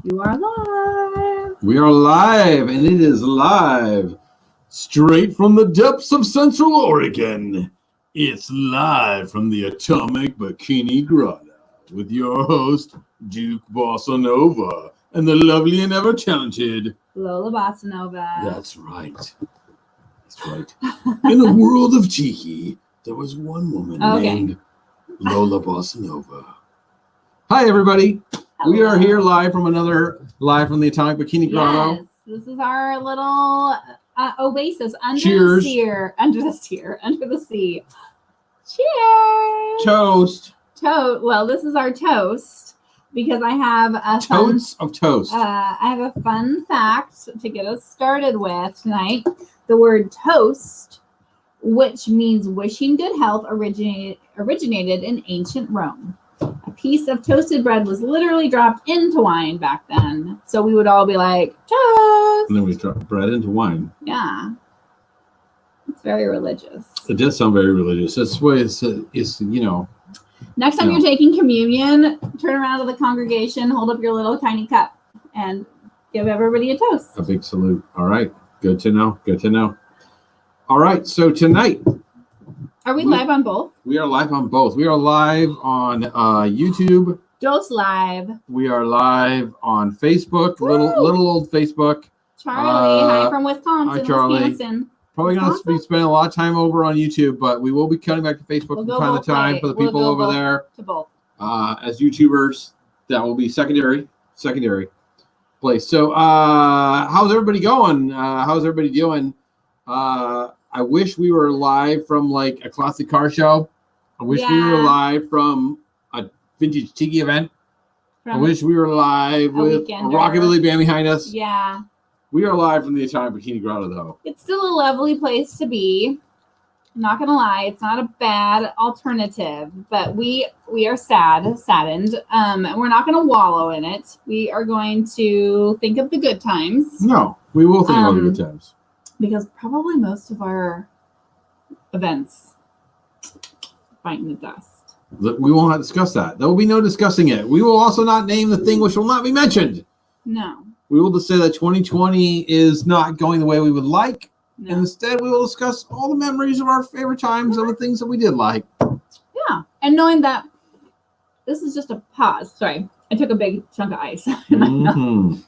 You are live. We are live, and it is live straight from the depths of Central Oregon. It's live from the Atomic Bikini Grotto with your host, Duke Bossa Nova, and the lovely and ever-talented Lola Bossa Nova. That's right. That's right. In the world of Tiki, there was one woman named Lola Bossa Nova. Hi, everybody. Hello. We are here live from the Atomic Bikini Grotto. Yes, this is our little oasis under Cheers. the sea. Cheers. Toast. Well, this is our toast because I have a Totes of toast. I have a fun fact to get us started with tonight. The word toast, which means wishing good health, originated in ancient Rome. A piece of toasted bread was literally dropped into wine back then. So we would all be like, toast. And then we drop bread into wine. Yeah. It's very religious. It does sound very religious. That's why it's Next time you're taking communion, turn around to the congregation, hold up your little tiny cup, and give everybody a toast. a big salute. All right. Good to know. Good to know. All right. So tonight, Are we live on both? we are live on both. We are live on YouTube. Dose live. We are live on Facebook, Woo! little old Facebook. Charlie, hi from Wisconsin. Hi, Charlie. Wisconsin. Probably going to be spending a lot of time over on YouTube, but we will be cutting back to Facebook from time to time for the people over there. To both. As YouTubers, that will be secondary place. So how's everybody going? How's everybody doing? I wish we were live from like a classic car show. I wish we were live from a vintage tiki event. I wish we were live with a rockabilly band behind us. Yeah. We are live from the Atomic Bikini Grotto, though. It's still a lovely place to be. I'm not gonna lie, it's not a bad alternative, but we are saddened. And we're not gonna wallow in it. We are going to think of the good times. No, we will think of the good times. Because probably most of our events biting the dust. We won't have to discuss that. There will be no discussing it. We will also not name the thing which will not be mentioned. No. We will just say that 2020 is not going the way we would like. No. And instead, we will discuss all the memories of our favorite times of the things that we did like. Yeah. And knowing that this is just a pause. Sorry, I took a big chunk of ice in my mouth.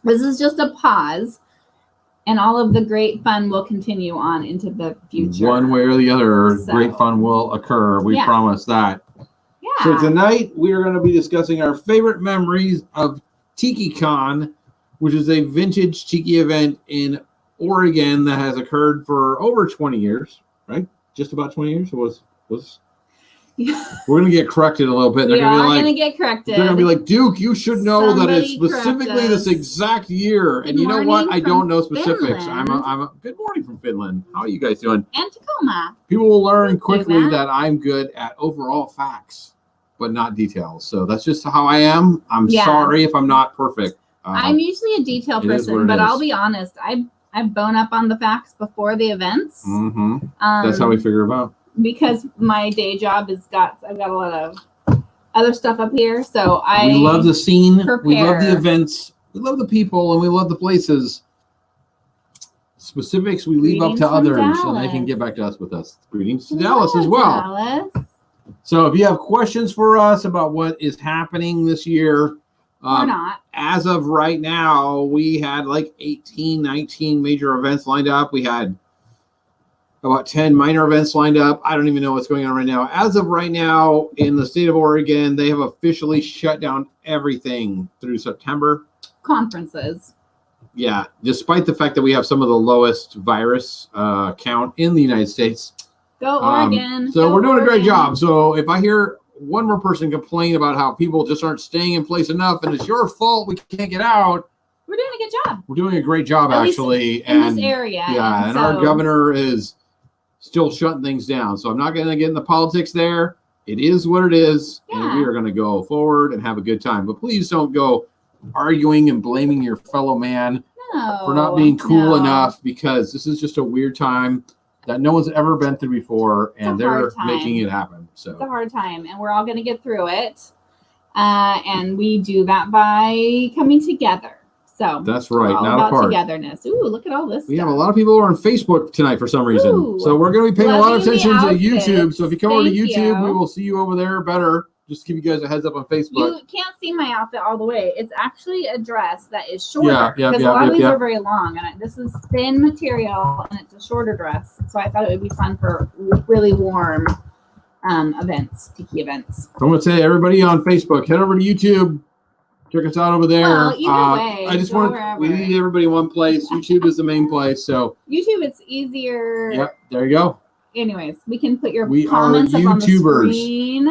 This is just a pause. And all of the great fun will continue on into the future. One way or the other, So, great fun will occur. We promise that. Yeah. So tonight, we are going to be discussing our favorite memories of Tiki Kon, which is a vintage tiki event in Oregon that has occurred for over 20 years, right? Just about 20 years. It was. We're going to get corrected a little bit. We are going to get corrected. They're going to be like, Duke, you should know that it's Somebody specifically this exact year. Good And you know what? morning I don't know specifics. Finland. Good morning from Finland. How are you guys doing? And Tacoma. People will learn quickly that. that I'm good at overall facts, but not details. So that's just how I am. I'm sorry if I'm not perfect. I'm usually a detail person, but I'll be honest. I bone up on the facts before the events. Mm-hmm. That's how we figure them out. Because my day job I've got a lot of other stuff up here, so we love the scene. Prepare. We love the events. We love the people, and we love the places. Specifics we leave up to others, so they can get back to us with us. Greetings to Dallas as well. Dallas. So if you have questions for us about what is happening this year, or not. As of right now, we had like 18, 19 major events lined up. We had about 10 minor events lined up. I don't even know what's going on right now. As of right now, in the state of Oregon, they have officially shut down everything through September. Conferences. Yeah, despite the fact that we have some of the lowest virus count in the United States. Go Oregon. So we're doing a great job. So if I hear one more person complain about how people just aren't staying in place enough and it's your fault we can't get out, we're doing a good job. We're doing a great job, actually. In this area. Yeah, and our governor is still shutting things down. So I'm not going to get into politics there. It is what it is. Yeah. And we are going to go forward and have a good time. But please don't go arguing and blaming your fellow man for not being cool enough, because this is just a weird time that no one's ever been through before, and they're making it happen. So it's a hard time, and we're all going to get through it. And we do that by coming together. So that's right, we're all not about apart. togetherness. Ooh, look at all this. We stuff. have a lot of people who are on Facebook tonight for some reason. Ooh, so we're going to be paying a lot of loving the attention to YouTube. outfits. So if you come over to Thank YouTube, you. we will see you over there better. Just to give you guys a heads up on Facebook. You can't see my outfit all the way. It's actually a dress that is shorter. Yeah, because a lot of these are very long. And this is thin material and it's a shorter dress. So I thought it would be fun for really warm events, tiki events. I'm going to say, everybody on Facebook, head over to YouTube. Check us out over there. Well, either way, I just want we need everybody in one place. YouTube is the main place. So YouTube, it's easier. Yep, there you go. Anyways, we can put your We comments are up on the YouTubers. screen.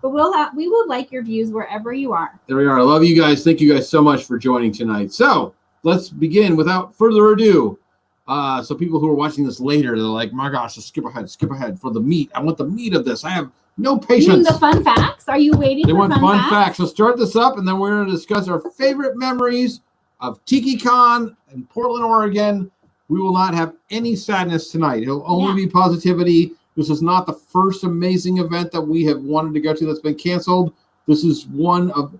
But we will like your views wherever you are. There we are. I love you guys. Thank you guys so much for joining tonight. So let's begin without further ado. So people who are watching this later, they're like, my gosh, just skip ahead for the meat. I want the meat of this. I have no patience. You mean the fun facts? Are you waiting They for want fun facts. So start this up, and then we're going to discuss our favorite memories of Tiki Kon in Portland, Oregon. We will not have any sadness tonight. It'll only be positivity. This is not the first amazing event that we have wanted to go to that's been canceled. This is one of,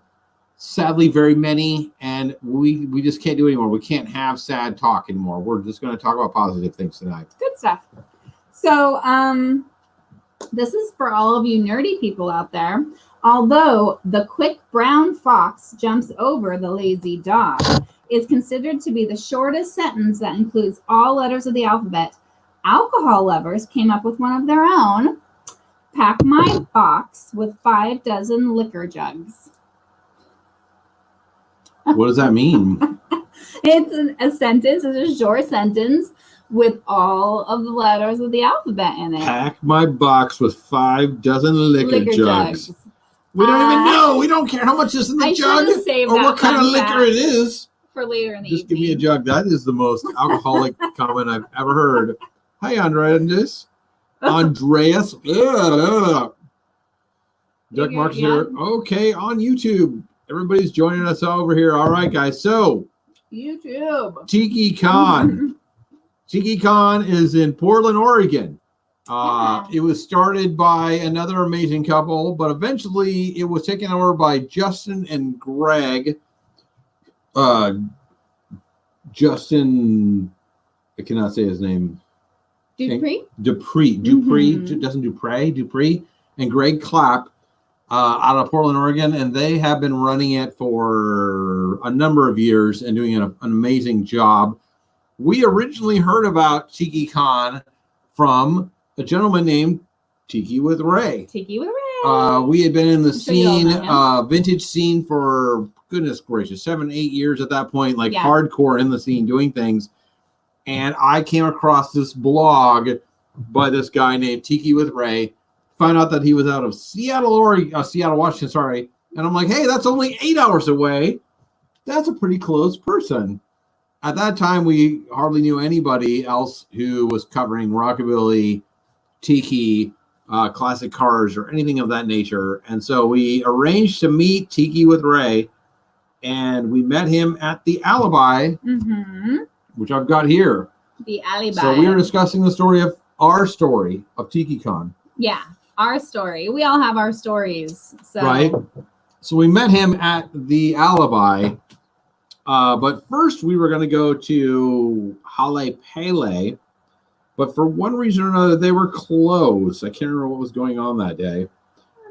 sadly, very many, and we just can't do it anymore. We can't have sad talk anymore. We're just going to talk about positive things tonight. Good stuff. So, this is for all of you nerdy people out there. Although the quick brown fox jumps over the lazy dog is considered to be the shortest sentence that includes all letters of the alphabet, alcohol lovers came up with one of their own. Pack my box with 5 dozen liquor jugs. What does that mean? It's a sentence. It's a short sentence with all of the letters of the alphabet in it. Pack my box with 5 dozen liquor jugs. We don't even know. We don't care how much is in the jug or what kind of liquor it is. For later in the Just evening. give me a jug. That is the most alcoholic comment I've ever heard. Hi, Andreas. Andreas. Doug Marks here. Okay, on YouTube. Everybody's joining us over here. All right, guys. So, YouTube. Tiki Kon. Tiki Kon is in Portland, Oregon. It was started by another amazing couple, but eventually it was taken over by Justin and Greg. Justin, I cannot say his name. Dupree, Dupree, and Greg Clapp out of Portland, Oregon, and they have been running it for a number of years and doing an amazing job. We originally heard about Tiki Kon from a gentleman named Tiki with Ray. Tiki with Ray. We had been in the scene, vintage scene for goodness gracious, 7-8 years at that point, like hardcore in the scene doing things. And I came across this blog by this guy named Tiki with Ray, found out that he was out of Seattle, Washington, sorry. And I'm like, hey, that's only 8 hours away. That's a pretty close person. At that time, we hardly knew anybody else who was covering rockabilly, tiki, classic cars, or anything of that nature. And so we arranged to meet Tiki with Ray, and we met him at the Alibi, which I've got here. The Alibi. So we are discussing the story of our story of Tiki Kon. Yeah, our story. We all have our stories. So. Right. So we met him at the Alibi. But first, we were going to go to Hale Pele, but for one reason or another, they were closed. I can't remember what was going on that day.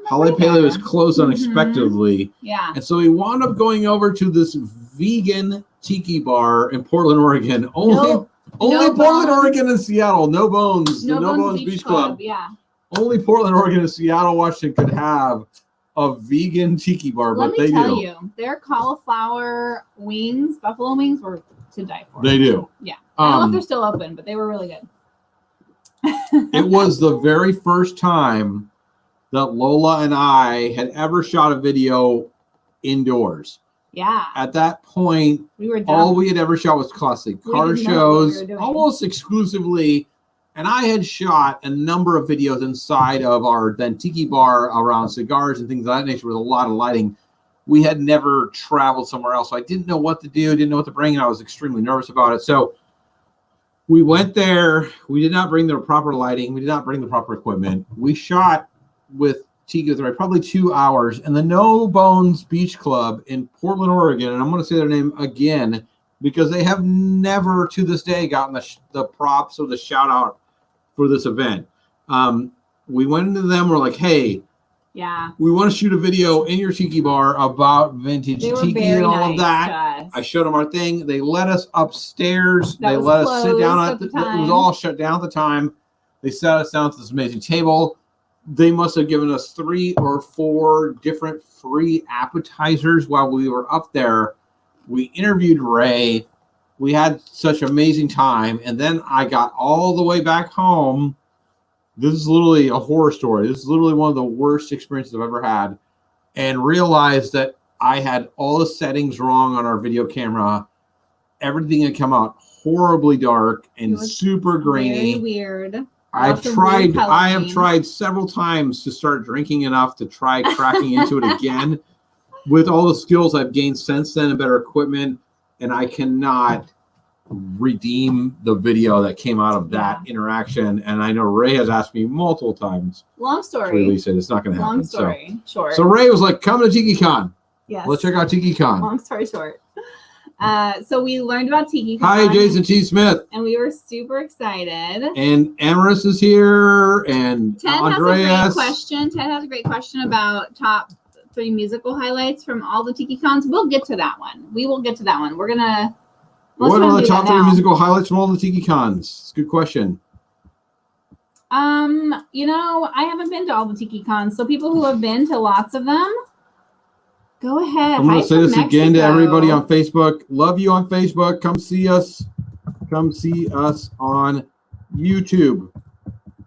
Hale Pele was closed unexpectedly. Yeah. And so we wound up going over to this vegan tiki bar in Portland, Oregon. Only Portland, Oregon, and Seattle. No Bones. No the No Bones Beach Club. Yeah. Only Portland, Oregon, and Seattle, Washington could have a vegan tiki bar, but they do. Let me tell you, their cauliflower wings, buffalo wings, were to die for. They do. Yeah. I don't know if they're still open, but they were really good. It was the very first time that Lola and I had ever shot a video indoors. Yeah. At that point, all we had ever shot was classic car shows, almost exclusively. And I had shot a number of videos inside of our then tiki bar around cigars and things of that nature with a lot of lighting. We had never traveled somewhere else, so I didn't know what to do, didn't know what to bring, and I was extremely nervous about it. So we went there. We did not bring the proper lighting. We did not bring the proper equipment. We shot with tiki with Ray, probably 2 hours, and the No Bones Beach Club in Portland, Oregon, and I'm going to say their name again because they have never to this day gotten the props or the shout out for this event. We went into them, we're like, hey, yeah, we want to shoot a video in your tiki bar about vintage tiki and all of that. I showed them our thing. They let us upstairs. They let us sit down at the it was all shut down at the time. They sat us down to this amazing table. They must have given us 3 or 4 different free appetizers while we were up there. We interviewed Ray. We had such amazing time. And then I got all the way back home. This is literally a horror story. This is literally one of the worst experiences I've ever had. And realized that I had all the settings wrong on our video camera. Everything had come out horribly dark and super grainy. Very weird. I have tried several times to start drinking enough to try cracking into it again. With all the skills I've gained since then and better equipment, and I cannot redeem the video that came out of that interaction. And I know Ray has asked me multiple times. Long story. To release it. It's not going to happen. Long story. Short. So Ray was like, "Come to Tiki Kon." Yes. Let's check out Tiki Kon. Long story short. So we learned about Tiki Kon. Hi, Jason T. Smith. And we were super excited. And Amaris is here, and Ted Andreas. has a great question. Ted has a great question about top 3 musical highlights from all the Tiki Kons. We'll get to that one. We will get to that one. We're gonna. What are the top 3 musical highlights from all the Tiki Kons? It's a good question. I haven't been to all the Tiki Kons, so people who have been to lots of them, go ahead. I'm going to say this again to everybody on Facebook. Love you on Facebook. Come see us. Come see us on YouTube.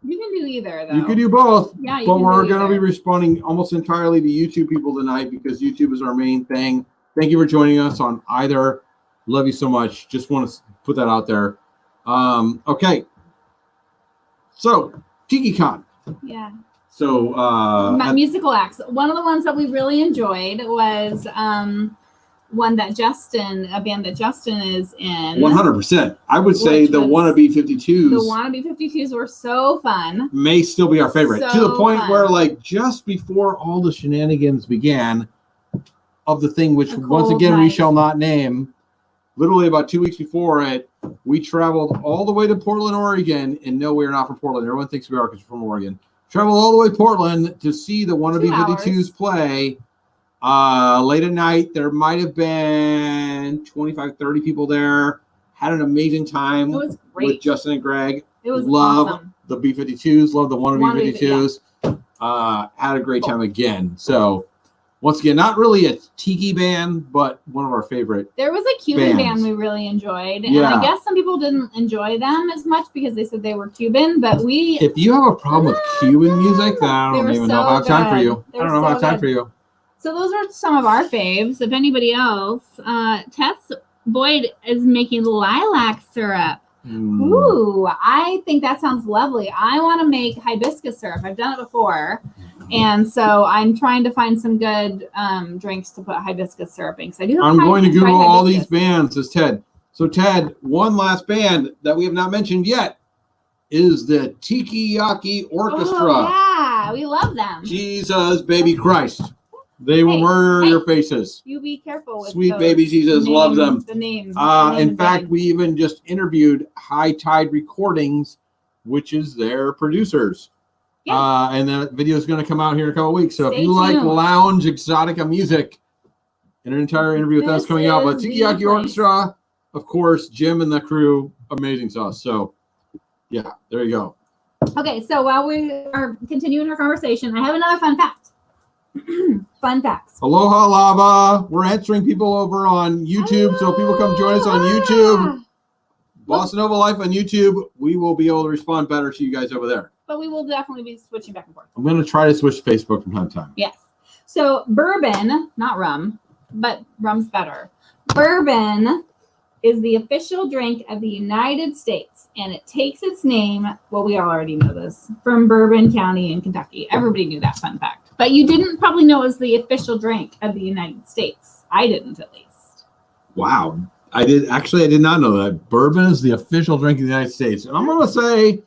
You can do either, though. You can do both. Yeah, but we're going to be responding almost entirely to YouTube people tonight because YouTube is our main thing. Thank you for joining us on either. Love you so much. Just want to put that out there. Okay. So, Tiki Kon. Yeah. So, musical acts. One of the ones that we really enjoyed was one that a band that Justin is in. 100%. I would say the Wannabe 52s. The Wannabe 52s were so fun. May still be our favorite. So to the point fun. where, like, just before all the shenanigans began of the thing, which once again we shall not name, literally about 2 weeks before it, we traveled all the way to Portland, Oregon. And no, we're not from Portland. Everyone thinks we are because we're from Oregon. Traveled all the way to Portland to see the Wannabe 52s play. Late at night, there might have been 25, 30 people there. Had an amazing time with Justin and Greg. It was awesome. The B-52s. Love the Wannabe 52s. Yeah. Had a great time again. So, once again, not really a tiki band, but one of our favorite. There was a Cuban band we really enjoyed. And I guess some people didn't enjoy them as much because they said they were Cuban, but if you have a problem with Cuban music, then I don't even know if I have time for you. I don't know if I have time for you. So those are some of our faves. If anybody else, Tess Boyd is making lilac syrup. Ooh, I think that sounds lovely. I want to make hibiscus syrup. I've done it before. And so I'm trying to find some good drinks to put hibiscus syrup in. I'm going to Google all these bands, says Ted. So Ted, one last band that we have not mentioned yet is the Tiki Yaki Orchestra. Oh, yeah, we love them. Jesus, baby Christ. They will murder your faces. You be careful with Sweet baby Jesus loves them. The names. In fact, we even just interviewed High Tide Recordings, which is their producers. Yeah. And that video is going to come out here in a couple of weeks. So if you like lounge exotica music, an entire interview with us coming out. But Tiki Yaki Orchestra, of course, Jim and the crew, amazing sauce. So yeah, there you go. Okay, so while we are continuing our conversation, I have another fun fact. Fun facts. Aloha Lava. We're answering people over on YouTube. So if people come join us on YouTube, Bossa Nova Life on YouTube, we will be able to respond better to you guys over there. But we will definitely be switching back and forth. I'm going to try to switch to Facebook from time to time. Yes. So bourbon, not rum, but rum's better. Bourbon is the official drink of the United States, and it takes its name, well, we already know this, from Bourbon County in Kentucky. Everybody knew that fun fact. But you didn't probably know it was the official drink of the United States. I didn't, at least. Wow. I did not know that. Bourbon is the official drink of the United States. And I'm going to say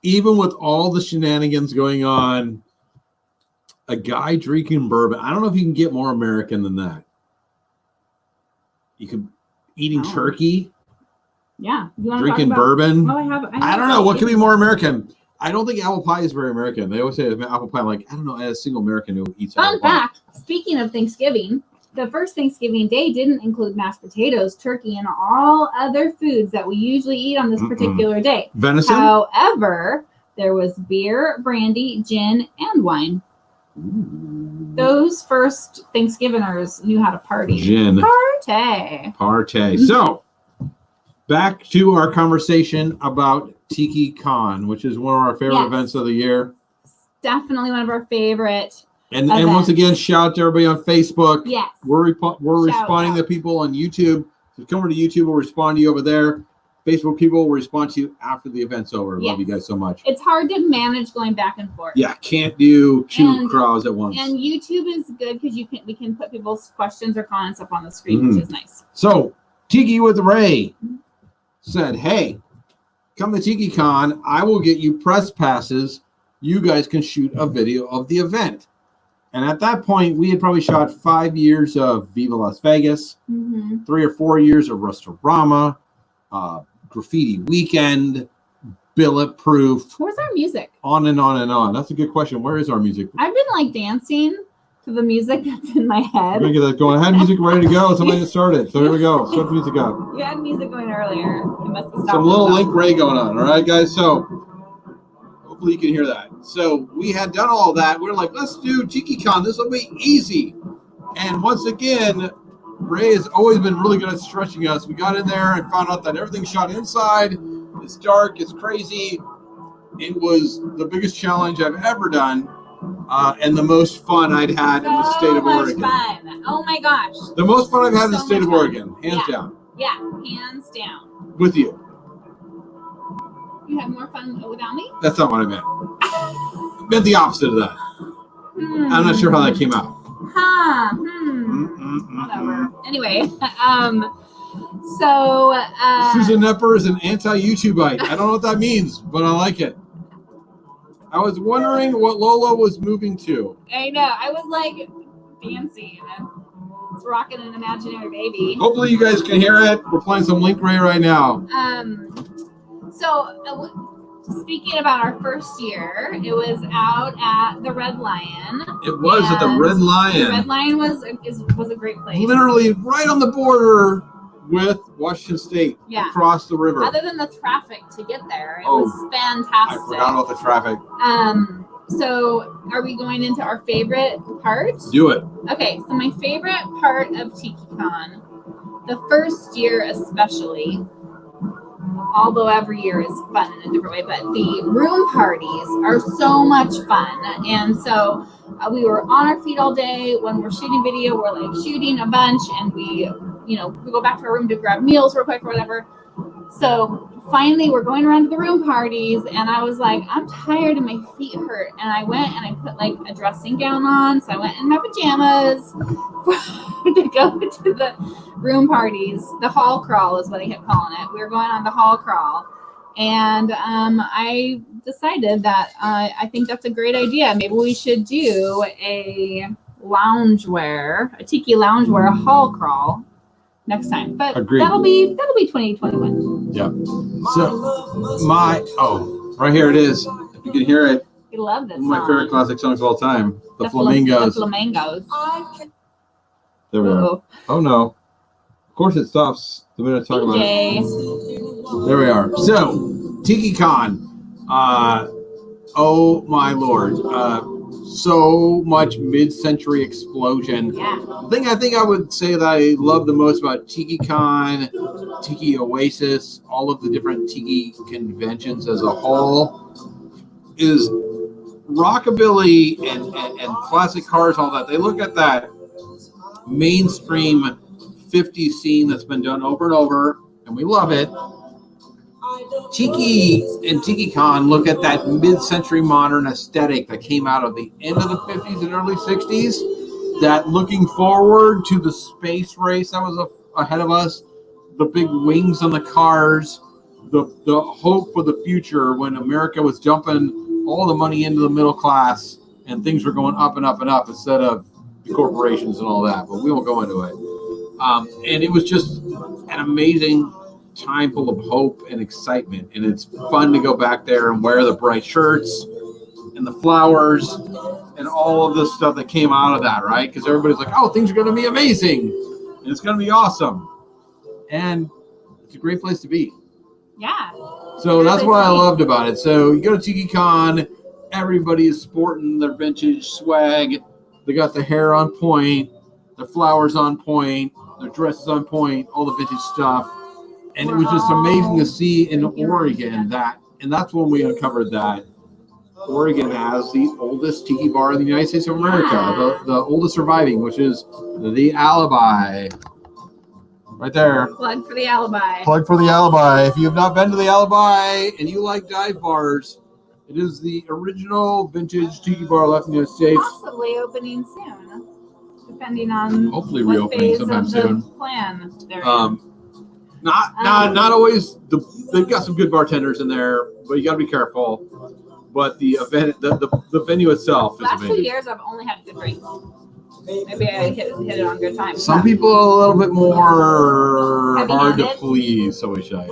even with all the shenanigans going on, a guy drinking bourbon. I don't know if you can get more American than that. You could eating turkey. Yeah. You want drinking to talk about, bourbon. Oh, I don't know. What could be more American? I don't think apple pie is very American. They always say apple pie. I'm like, I don't know. As a single American who eats apple pie. Fun fact, speaking of Thanksgiving, the first Thanksgiving day didn't include mashed potatoes, turkey, and all other foods that we usually eat on this particular day. Venison? However, there was beer, brandy, gin, and wine. Ooh. Those first Thanksgivingers knew how to party. Gin. Party. So, back to our conversation about Tiki Kon, which is one of our favorite events of the year. Definitely one of our favorite And once again, shout out to everybody on Facebook. Yes. We're responding to people on YouTube. So come over to YouTube, we'll respond to you over there. Facebook people will respond to you after the event's over. Love you guys so much. It's hard to manage going back and forth. Yeah, can't do two crowds at once. And YouTube is good because we can put people's questions or comments up on the screen, which is nice. So Tiki with Ray said, hey, come to Tiki Kon. I will get you press passes. You guys can shoot a video of the event. And at that point, we had probably shot 5 years of Viva Las Vegas, 3 or 4 years of Rustorama, Graffiti Weekend, Billet Proof. Where's our music? On and on and on. That's a good question. Where is our music? I've been dancing to the music that's in my head. We're going to get that going. I had music ready to go. Somebody just started. So here we go. Start the music up. We had music going earlier. It must have stopped. Some little Link Ray going on. All right, guys. So hopefully you can hear that. So we had done all that. We were like, let's do Tiki Kon. This will be easy. And once again, Ray has always been really good at stretching us. We got in there and found out that everything's shot inside. It's dark. It's crazy. It was the biggest challenge I've ever done. And the most fun I'd had in the state of Oregon. Fun. Oh my gosh. The most fun I've had in the state of Oregon. Hands down. Yeah, hands down. With you. You have more fun without me? That's not what I meant. I meant the opposite of that. I'm not sure how that came out. Whatever. Anyway, so Susan Nepper is an anti-YouTubeite. I don't know what that means, but I like it. I was wondering what Lola was moving to. I know. I was like, fancy. It's rocking an imaginary baby. Hopefully you guys can hear it. We're playing some Link Ray right now. So speaking about our first year, it was out at the Red Lion. It was at the Red Lion. The Red Lion was a great place. Literally right on the border with Washington State, across the river. Other than the traffic to get there, it was fantastic. I forgot about the traffic. So are we going into our favorite part? Do it. Okay, so my favorite part of Tiki Kon, the first year especially, although every year is fun in a different way, but the room parties are so much fun. And so we were on our feet all day. When we're shooting video, we're shooting a bunch, and we go back to our room to grab meals real quick or whatever. So finally we're going around to the room parties, and I was like, I'm tired and my feet hurt. And I went and I put a dressing gown on. So I went in my pajamas to go to the room parties. The hall crawl is what they kept calling it. We were going on the hall crawl. And I decided that I think that's a great idea. Maybe we should do a tiki loungewear hall crawl next time. But Agreed. that'll be 2021. Yeah. So right here it is. If you can hear it. I love this One of my song. favorite classic songs of all time. The Flamingos. The Flamingos. There we are. Oh no. Of course it stops the minute I talk about it. There we are. So Tiki Kon. Oh my lord. So much mid-century explosion. Yeah. The thing I think I would say that I love the most about Tiki Kon, Tiki Oasis, all of the different Tiki conventions as a whole is rockabilly and classic cars, all that. They look at that mainstream 50s scene that's been done over and over, and we love it. Tiki and Tiki Kon look at that mid-century modern aesthetic that came out of the end of the 50s and early 60s, that looking forward to the space race that was ahead of us, the big wings on the cars, the hope for the future when America was dumping all the money into the middle class and things were going up and up and up instead of the corporations and all that. But we won't go into it. And it was just an amazing time full of hope and excitement. And it's fun to go back there and wear the bright shirts and the flowers and all of the stuff that came out of that, right? Because everybody's like, oh, things are going to be amazing. And it's going to be awesome. And it's a great place to be. Yeah. So that's what I loved about it. So you go to Tiki Kon, everybody is sporting their vintage swag. They got the hair on point, the flowers on point, their dresses on point, all the vintage stuff. And it was just amazing to see in Oregon that, and that's when we uncovered that Oregon has the oldest tiki bar in the United States of America, the oldest surviving, which is the Alibi. Right there. Plug for the Alibi. Plug for the Alibi. If you have not been to the Alibi and you like dive bars, it is the original vintage tiki bar left in the United States. Possibly opening soon, depending on hopefully what reopening phase sometime of the soon. Plan they're Not always. They've got some good bartenders in there, but you got to be careful. But the event, the venue itself is last amazing. 2 years I've only had good drinks. Maybe I hit it on good times. Some people are a little bit more hard to Heavy-handed? please, so we say.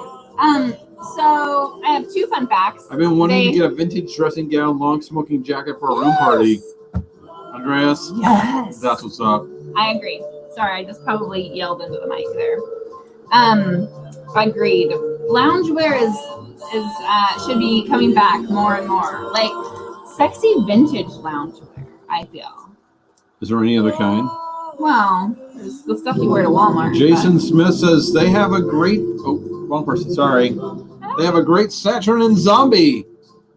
So I have 2 fun facts. I've been wanting to get a vintage dressing gown, long smoking jacket for a room party. Andreas? Yes. That's what's up. I agree. Sorry, I just probably yelled into the mic there. Agreed. Loungewear is should be coming back more and more. Like sexy vintage loungewear, I feel. Is there any other kind? Well, there's the stuff you wear to Walmart. Jason Smith says they have a great. Oh, wrong person. Sorry. They have a great Saturn and Zombie.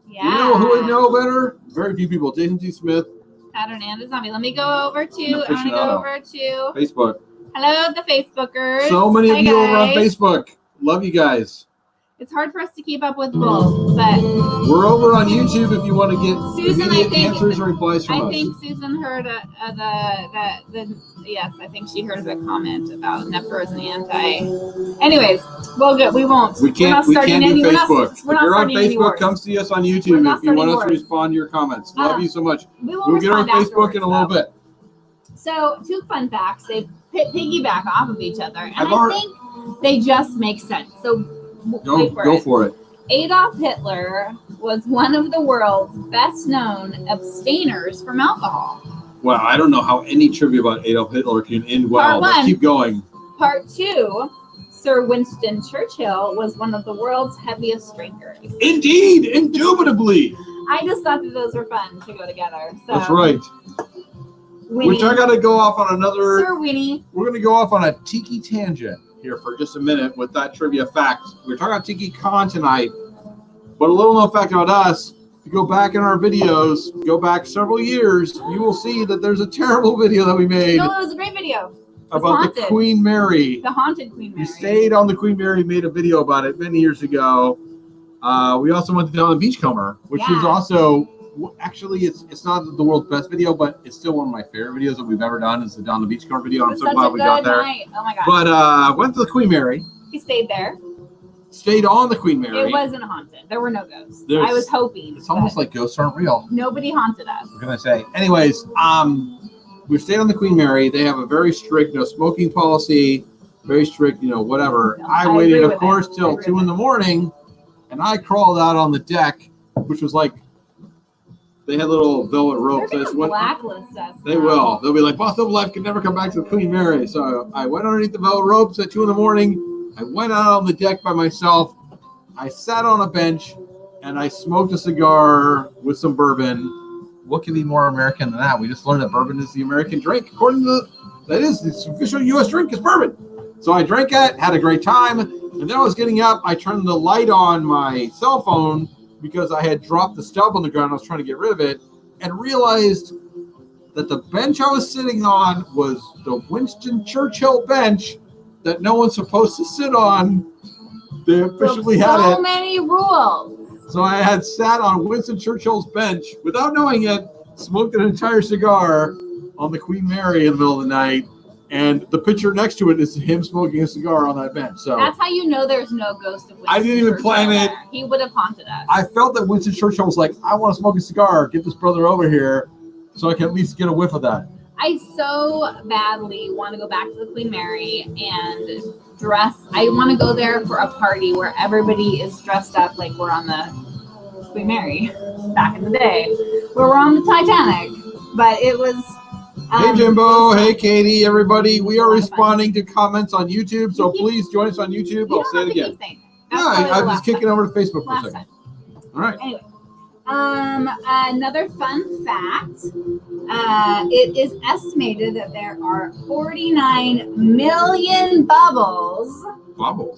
Yeah. You know who would know better? Very few people. Jason T. Smith. Saturn and a Zombie. Let me go over to. I want to Aficionado. go over to. Facebook. Hello, the Facebookers. So many of Hi, you over on guys. Facebook. Love you guys. It's hard for us to keep up with both, but We're over on YouTube if you want to get Susan, immediate I think- answers or replies from I us. think Susan heard yes, I think she heard the comment about Nefer and anti. Anyways, well, good. We won't. We can't do Facebook. If you're on Facebook, come see us on We're YouTube not if you want us to starting wars. respond to your comments. Love you so much. We'll get on Facebook in a little bit. So, 2 fun facts. They piggyback off of each other, and I've I already- think they just make sense. So, wait for Go it. for it. Adolf Hitler was one of the world's best-known abstainers from alcohol. Well, I don't know how any trivia about Adolf Hitler can end well, Part but one. keep going. Part 2, Sir Winston Churchill was one of the world's heaviest drinkers. Indeed, indubitably. I just thought that those were fun to go together. So, That's right. Winnie, Which I got to go off on another. Sir Winnie. We're going to go off on a tiki tangent here for just a minute with that trivia fact. We're talking about Tiki Kon tonight, but a little known fact about us. If you go back in our videos, go back several years, you will see that there's a terrible video that we made No, it was a great video. about the haunted. Queen Mary. The haunted Queen We Mary. stayed on the Queen Mary, made a video about it many years ago. We also went to Down the Beachcomber, which is Yeah. also, actually, it's not the world's best video, but it's still one of my favorite videos that we've ever done. Is the Down the Beachcomber video. It I'm was so such glad a we got good there. night. Oh my gosh. But went to the Queen Mary, He stayed there. stayed on the Queen Mary. It wasn't haunted. There were no ghosts. There's- I was hoping. It's almost but like ghosts aren't real. nobody haunted us. We're gonna say. Anyways, we stayed on the Queen Mary. They have a very strict no smoking policy, very strict, whatever. No, I I waited, agree of with course, it. I till agree 2 with in the morning, and I crawled out on the deck, which was like they had little velvet ropes. They're I gonna just went- blacklist us. They now. will. They'll be like, Boston Life can never come back to the Queen Mary. So I went underneath the velvet ropes at 2 in the morning. I went out on the deck by myself. I sat on a bench and I smoked a cigar with some bourbon. What could be more American than that? We just learned that bourbon is the American drink. According to that is the official U.S. drink is bourbon. So I drank it, had a great time, and then I was getting up. I turned the light on my cell phone because I had dropped the stub on the ground. I was trying to get rid of it, and realized that the bench I was sitting on was the Winston Churchill bench that no one's supposed to sit on. They officially had so it. many rules. So I had sat on Winston Churchill's bench without knowing it, smoked an entire cigar on the Queen Mary in the middle of the night, And the picture next to it is him smoking a cigar on that bench. So that's how you know there's no ghost of Winston I didn't even Churchill plan it. there. He would have haunted us. I felt that Winston Churchill was like, I want to smoke a cigar. Get this brother over here so I can at least get a whiff of that. I so badly want to go back to the Queen Mary and dress. I want to go there for a party where everybody is dressed up like we're on the Queen Mary back in the day, where we're on the Titanic. But it was. Hey Jimbo, hey Katie, everybody. We are responding to comments on YouTube, so please join us on YouTube. I'll say it again. Yeah, I'm just kicking over to Facebook for a second. All right. Anyway, another fun fact. It is estimated that there are 49 million bubbles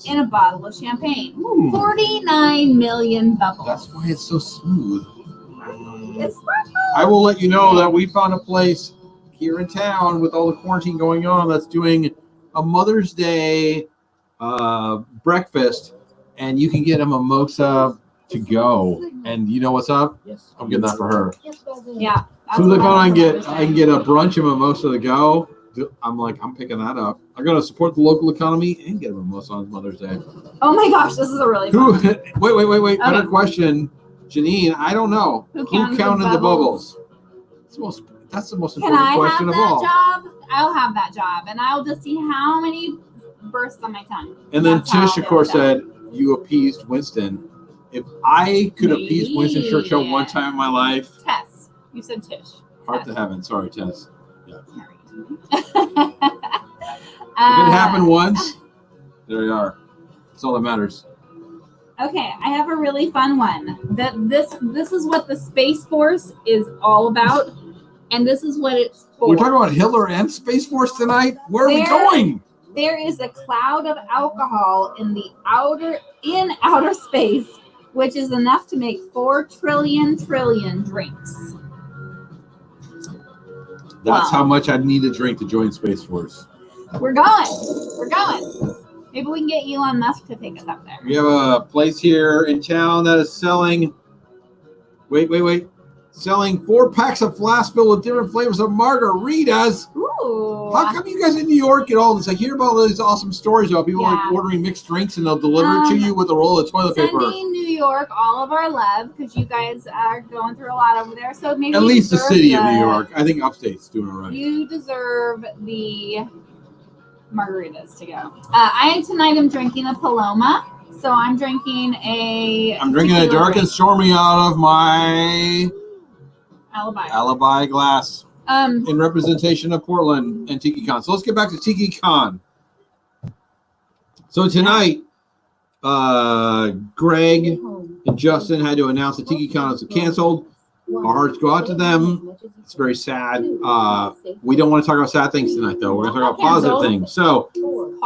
in a bottle of champagne. 49 million bubbles. That's why it's so smooth. It's I will let you know that we found a place here in town with all the quarantine going on that's doing a Mother's Day breakfast, and you can get a mimosa to go. And you know what's up? Yes. I'm getting that for her. Yeah. So look, I can get a brunch and mimosa to go. I'm picking that up. I'm gonna support the local economy and get a mimosa on Mother's Day. Oh my gosh, this is a really fun one. Wait. Better question, Janine. I don't know who counted the bubbles. That's the most important question of all. Can I have that job? I'll have that job, and I'll just see how many burst on my tongue. And then Tish, of course, said, "You appeased Winston." If I could appease Winston Churchill one time in my life, Tess, you said Tish. Heart to heaven. Sorry, Tess. Yeah. If If it happened once, there you are. That's all that matters. Okay, I have a really fun one. This is what the Space Force is all about, and this is what it's for. We're talking about Hitler and Space Force tonight. Where are we going? There is a cloud of alcohol in outer space, which is enough to make 4 trillion drinks. That's how much I'd need to drink to join Space Force. We're going. Maybe we can get Elon Musk to take us up there. We have a place here in town that is selling. Wait. Selling 4 packs of flasks filled with different flavors of margaritas. Ooh. How come you guys in New York get all this? I hear about all these awesome stories about people like ordering mixed drinks and they'll deliver it to you with a roll of toilet paper. Sending New York all of our love because you guys are going through a lot over there. So maybe at least the city of New York. I think upstate's doing all right. You deserve the margaritas to go. Tonight I'm drinking a Paloma. So I'm drinking a dark and stormy out of my alibi glass. In representation of Portland and Tiki Kon. So let's get back to Tiki Kon. So tonight, Greg and Justin had to announce that Tiki Kon is canceled. Our hearts go out to them. It's very sad. We don't want to talk about sad things tonight, though. We're going to talk about positive things. So,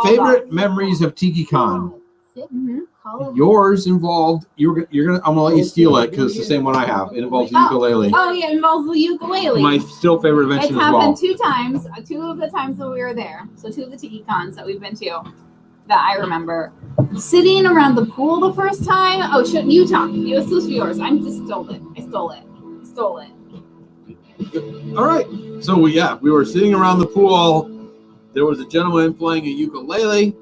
favorite memories of Tiki Kon. Mm-hmm. Yours involved. I'm gonna let you steal it because it's the same one I have. It involves the ukulele. Oh yeah, it involves the ukulele. My still favorite invention as well. It's happened 2 times. 2 of the times that we were there. So 2 of the Tiki Kons that we've been to that I remember. Sitting around the pool the first time. Oh, shouldn't you talk? It was supposed to be yours. I stole it. All right. So we were sitting around the pool. There was a gentleman playing a ukulele.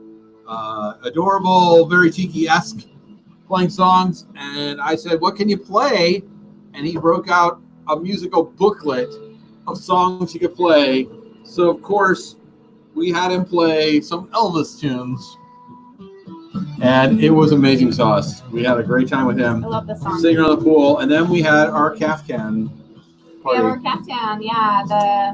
Adorable, very tiki-esque, playing songs, and I said, "What can you play?" And he broke out a musical booklet of songs he could play. So of course, we had him play some Elvis tunes, and it was amazing sauce. We had a great time with him. I love the song. Sitting around the pool, and then we had our caftan party. Yeah, our caftan. Yeah,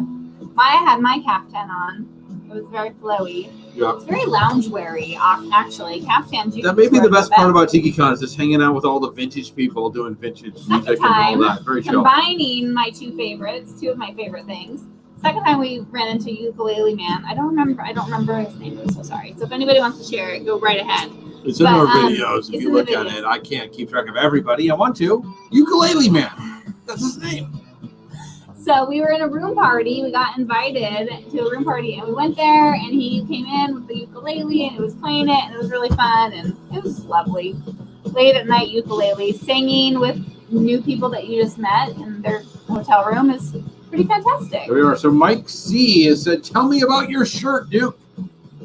I had my caftan on. It was very flowy. Yeah. It's very loungewear-y, actually. Caftan jeans. That may be the best part about Tiki Kon is just hanging out with all the vintage people doing vintage music and all that. Very chill. Combining my 2 favorites, 2 of my favorite things. Second time we ran into Ukulele Man. I don't remember his name. I'm so sorry. So if anybody wants to share it, go right ahead. It's in our videos. If you look at it, I can't keep track of everybody. I want to. Ukulele Man. That's his name. So we were in a room party. We got invited to a room party, and we went there, and he came in with the ukulele, and it was playing it, and it was really fun, and it was lovely. Late at night ukulele, singing with new people that you just met in their hotel room is Pretty fantastic. There we are. So Mike C has said, "Tell me about your shirt, Duke."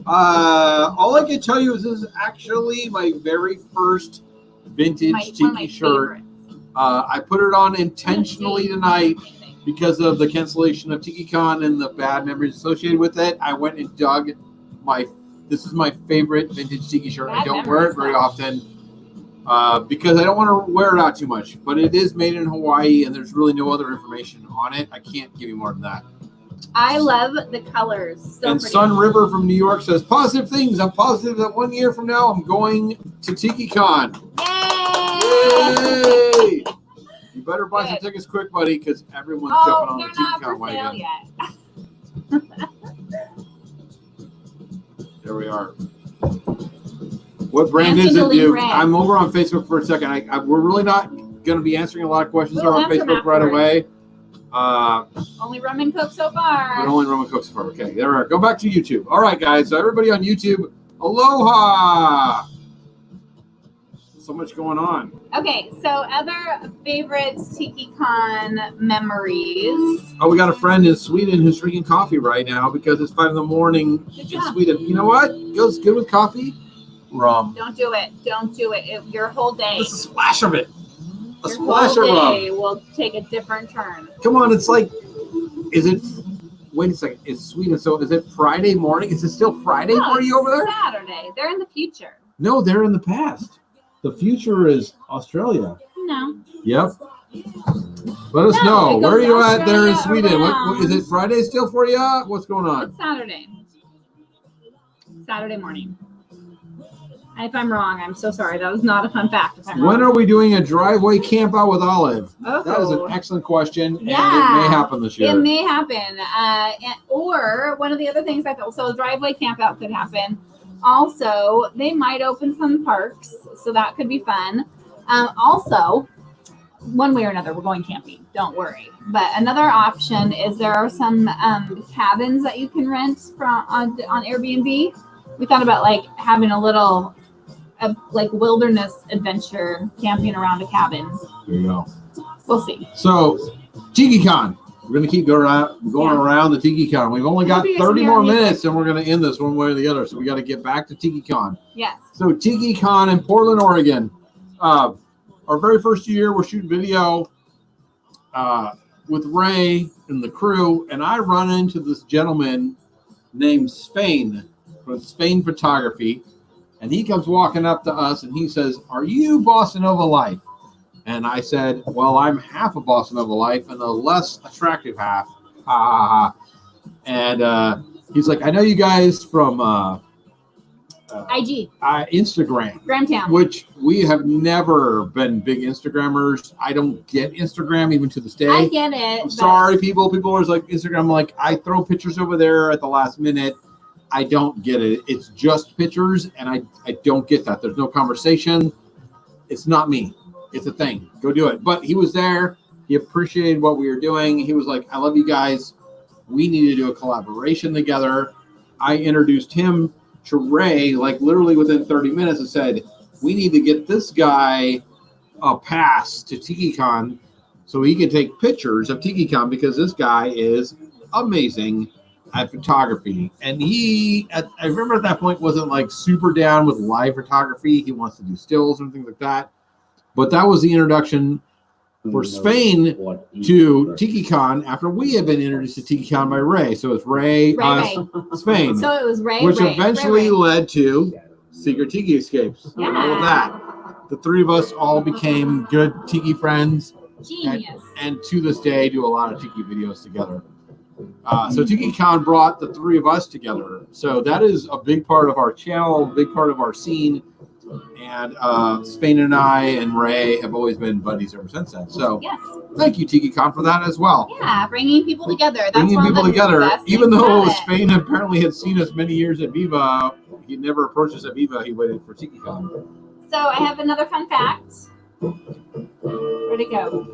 All I can tell you is this is actually my very first vintage Tiki shirt. I put it on intentionally tonight because of the cancellation of Tiki Kon and the bad memories associated with it. I went and dug this is my favorite vintage Tiki shirt. I don't wear it very often because I don't want to wear it out too much. But it is made in Hawaii and there's really no other information on it. I can't give you more than that. I love the colors. So and pretty. Sun River from New York says, positive things. I'm positive that 1 year from now I'm going to Tiki Kon. Yay! You better buy some tickets quick, buddy, because everyone's jumping on the Tiki Kon wagon. Yet. There we are. What brand is it, Duke? I'm over on Facebook for a second. We're really not going to be answering a lot of questions on Facebook right away. Only rum and coke so far. But only rum and coke so far. Okay, there we are. Go back to YouTube. All right, guys. So everybody on YouTube, aloha. So much going on. Okay, so other favorite Tiki Kon memories. Oh, we got a friend in Sweden who's drinking coffee right now because it's 5 a.m. in Sweden. You know what goes good with coffee? Rum. Don't do it. Don't do it. Your whole day. Just a splash of it. A Your splash whole of rum. day will take a different turn. Come on, it's like, is it? Wait a second. It's Sweden. So is it Friday morning? Is it still Friday for you over there? Saturday. They're in the future. No, they're in the past. The future is Australia. No. Yep. Let us know. Where are you at there in Sweden? What is it Friday still for you? What's going on? It's Saturday. Saturday morning. If I'm wrong, I'm so sorry. That was not a fun fact. When are we doing a driveway camp out with Olive? Oh. That is an excellent question. Yeah. And it may happen this year. It may happen. Or one of the other things I thought, so a driveway camp out could happen. Also, they might open some parks, so that could be fun. Also, one way or another, we're going camping. Don't worry. But another option is there are some cabins that you can rent on Airbnb. We thought about like having a little like wilderness adventure, camping around a cabin. There you go. We'll see. So, Tiki Kon. We're going to keep going around the Tiki Kon. We've only got 30 more minutes, and we're going to end this one way or the other. So we got to get back to Tiki Kon. Yes. So Tiki Kon in Portland, Oregon. Our very first year, we're shooting video with Ray and the crew, and I run into this gentleman named Svein from Svein Photography, and he comes walking up to us, and he says, "Are you Bossa Nova Life?" And I said, "Well, I'm half a Bossa Nova Life and the less attractive half." And he's like, "I know you guys from IG, Instagram, Gramtown, which we have never been big Instagrammers. I don't get Instagram even to this day. I get it. I'm sorry, people. People are always like Instagram. I'm like, I throw pictures over there at the last minute. I don't get it. It's just pictures, and I don't get that. There's no conversation. It's not me. It's a thing. Go do it." But he was there. He appreciated what we were doing. He was like, "I love you guys. We need to do a collaboration together." I introduced him to Ray, like literally within 30 minutes, and said, "We need to get this guy a pass to Tiki Kon so he can take pictures of Tiki Kon because this guy is amazing at photography." And I remember at that point, wasn't like super down with live photography. He wants to do stills and things like that. But that was the introduction for Spain to Tiki Kon after we had been introduced to Tiki Kon by Ray. So it's Ray. Spain. So it was Ray. Which eventually led to Secret Tiki Escapes. Yeah. All of that. The three of us all became good Tiki friends. Genius. And to this day, do a lot of Tiki videos together. So Tiki Kon brought the three of us together. So that is a big part of our channel, a big part of our scene. And Spain and I and Ray have always been buddies ever since then. So yes. Thank you, Tiki Kon, for that as well. Yeah, bringing people together. That's bringing one people of the together. best Even though things Spain apparently had seen us many years at Viva, he never approached us at Viva. He waited for Tiki Kon. So I have another fun fact. Where'd it go?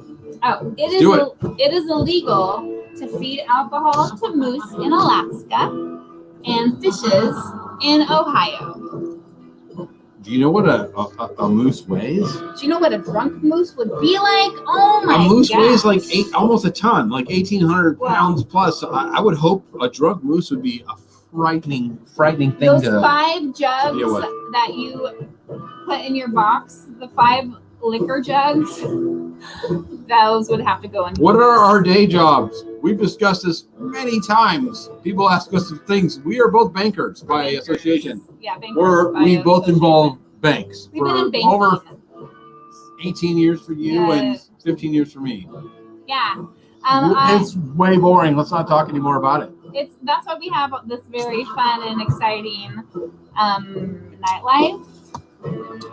Oh, it is illegal to feed alcohol to moose in Alaska and fishes in Ohio. Do you know what a moose weighs? Do you know what a drunk moose would be like? Oh my god. A moose weighs like almost a ton, like 1,800 pounds plus. I would hope a drunk moose would be a frightening thing Those to 5 jugs that you put in your box, the 5 liquor jugs, those would have to go in. What are our day jobs? We've discussed this many times. People ask us things. We are both bankers by association. Yeah, bankers. We both involve banks. We've been in banking. Over 18 years for you and 15 years for me. Yeah. It's way boring. Let's not talk anymore about it. That's why we have this very fun and exciting nightlife.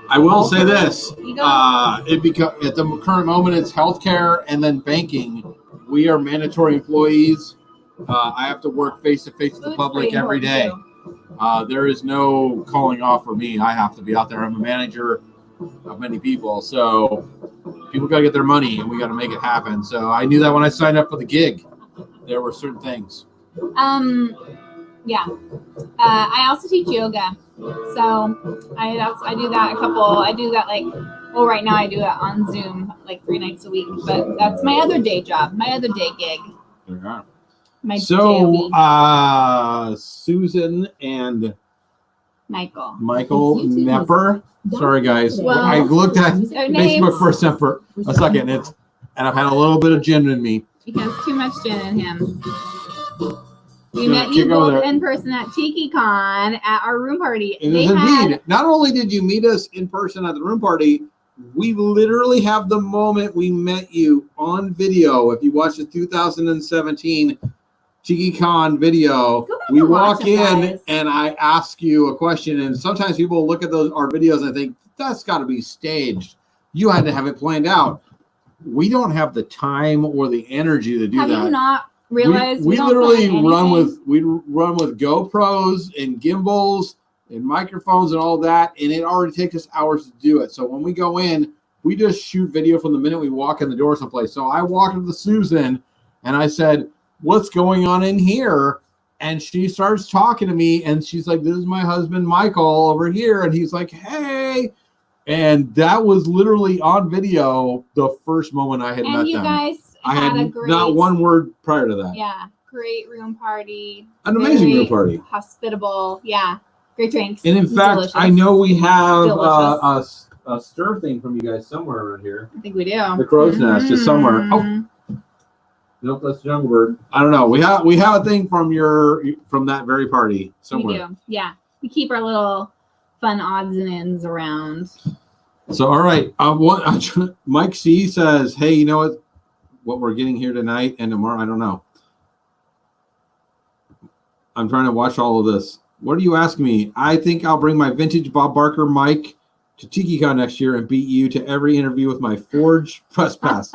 I will say this: at the current moment, it's healthcare and then banking. We are mandatory employees. I have to work face to face with the public every day. There is no calling off for me. I have to be out there. I'm a manager of many people, so people got to get their money, and we got to make it happen. So I knew that when I signed up for the gig, there were certain things. Yeah. I also teach yoga. So I do that I do that right now I do it on Zoom like 3 nights a week, but that's my other day job, my other day gig. Yeah. So Susan and Michael Nepper. Sorry guys. Well, I looked at Facebook for a second. And I've had a little bit of gin in me. He has too much gin in him. We met you both in person at Tiki Kon at our room party. Not only did you meet us in person at the room party, we literally have the moment we met you on video. If you watch the 2017 Tiki Kon video, we walk in and I ask you a question. And sometimes people look at our videos and think, that's got to be staged. You had to have it planned out. We don't have the time or the energy to do that. Have you not realized we literally run with GoPros and gimbals and microphones and all that, and it already takes us hours to do it. So when we go in, we just shoot video from the minute we walk in the door someplace. So I walked into Susan and I said, what's going on in here? And she starts talking to me and she's like, this is my husband Michael over here. And he's like, hey. And that was literally on video the first moment I had met them. And you guys had a great, not one word prior to that. Yeah, great room party. An amazing room party. Hospitable. Yeah, great drinks. And in fact, delicious. I know we have a stir thing from you guys somewhere around here. I think we do. The crow's nest is somewhere. Oh, nope, that's the jungle bird. I don't know. We have a thing from that very party somewhere. We do. Yeah, we keep our little fun odds and ends around. So, all right. Mike C says, hey, you know what we're getting here tonight and tomorrow? I don't know. I'm trying to watch all of this. What are you asking me? I think I'll bring my vintage Bob Barker mic to Tiki Kon next year and beat you to every interview with my Forge press pass.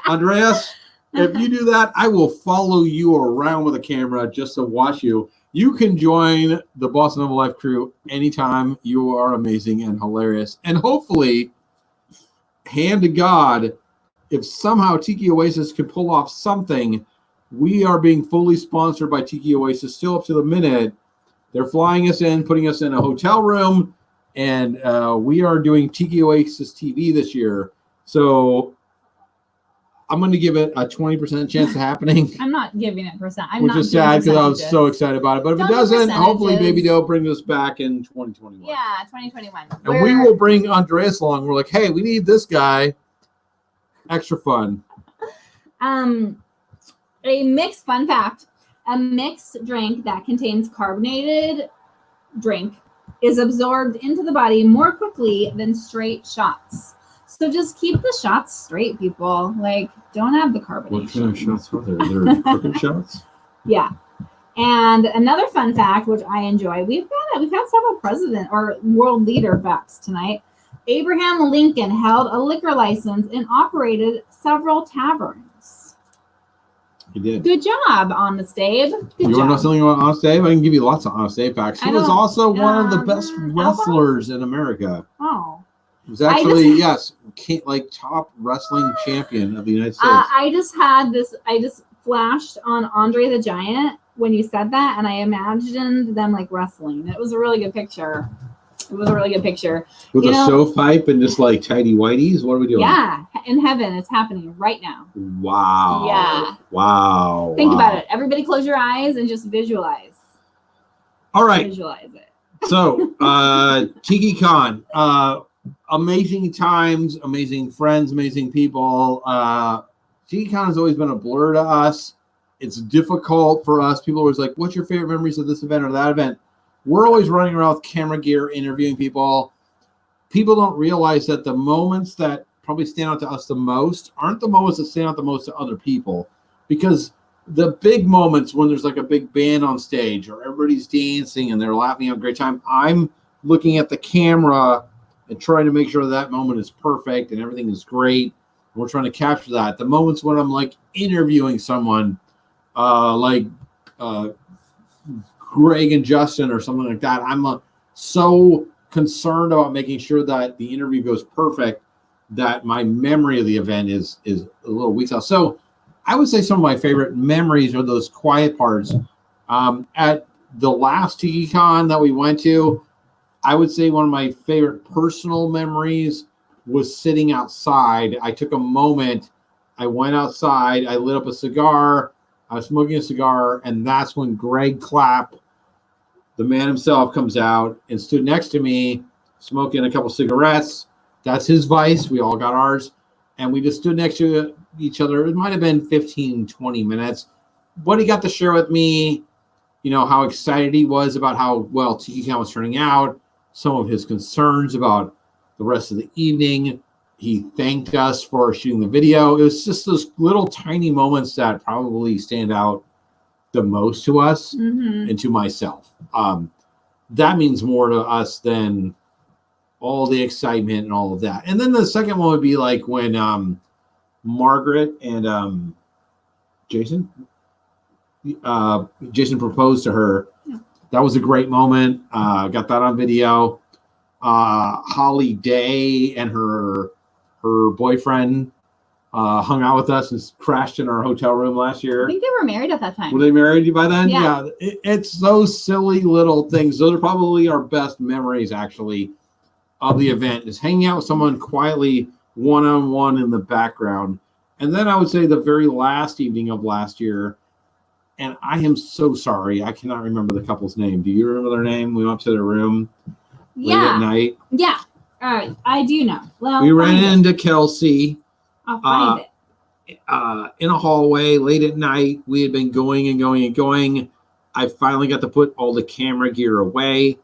Andreas, if you do that, I will follow you around with a camera just to watch you. You can join the Boston Noble Life crew anytime. You are amazing and hilarious. And hopefully, hand to God, if somehow Tiki Oasis could pull off something, we are being fully sponsored by Tiki Oasis still up to the minute. They're flying us in, putting us in a hotel room, and we are doing Tiki Oasis TV this year. So I'm going to give it a 20% chance of happening. I'm not giving it percent. Which is sad because I was so excited about it. But if it doesn't, hopefully Baby Doe brings us back in 2021. Yeah, 2021. And we will bring Andreas along. We're like, hey, we need this guy. Extra fun. A mixed fun fact. A mixed drink that contains carbonated drink is absorbed into the body more quickly than straight shots. So just keep the shots straight, people. Like, don't have the carbonation. What kind of shots are there? There crooked shots? Yeah. And another fun fact, which I enjoy, we've had several president or world leader facts tonight. Abraham Lincoln held a liquor license and operated several taverns. He did. Good job, Honest Abe. You want to know something about Honest Abe? I can give you lots of Honest Abe facts. He was also one of the best wrestlers in America. Oh. He was actually, top wrestling champion of the United States. I just flashed on Andre the Giant when you said that, and I imagined them like wrestling. It was a really good picture. It was a really good picture. With You a know- stovepipe and just like tidy whities? What are we doing? Yeah, in heaven, it's happening right now. Wow. Yeah. Wow. Think wow. about it. Everybody close your eyes and just visualize. All right. Visualize it. So, Tiki Kon, amazing times, amazing friends, amazing people. Tiki Kon has always been a blur to us. It's difficult for us. People are always like, what's your favorite memories of this event or that event? We're always running around with camera gear, interviewing people. People don't realize that the moments that probably stand out to us the most aren't the moments that stand out the most to other people. Because the big moments when there's like a big band on stage or everybody's dancing and they're laughing, having a great time, I'm looking at the camera and trying to make sure that moment is perfect and everything is great. We're trying to capture that. The moments when I'm like interviewing someone, like Greg and Justin or something like that, I'm so concerned about making sure that the interview goes perfect that my memory of the event is a little weak. So I would say some of my favorite memories are those quiet parts. At the last Tiki Kon that we went to, I would say one of my favorite personal memories was sitting outside. I took a moment, I went outside, I lit up a cigar, I was smoking a cigar, and that's when Greg Clapp, the man himself, comes out and stood next to me, smoking a couple cigarettes. That's his vice. We all got ours. And we just stood next to each other. It might have been 15, 20 minutes. What he got to share with me, you know, how excited he was about how well Tiki Kon was turning out, some of his concerns about the rest of the evening. He thanked us for shooting the video. It was just those little tiny moments that probably stand out the most to us and to myself. That means more to us than all the excitement and all of that. And then the second one would be like when Margaret and Jason proposed to her. Yeah. That was a great moment. Got that on video. Holly Day and her boyfriend hung out with us and crashed in our hotel room last year. I think they were married at that time. Were they married by then? Yeah. It's those silly little things. Those are probably our best memories, actually, of the event, is hanging out with someone quietly, one-on-one in the background. And then I would say the very last evening of last year, and I am so sorry, I cannot remember the couple's name. Do you remember their name? We went to their room late at night. Yeah. All right. I do know. Well, We ran into Kelsey. I'll find it. In a hallway late at night. We had been going and going and going. I finally got to put all the camera gear away,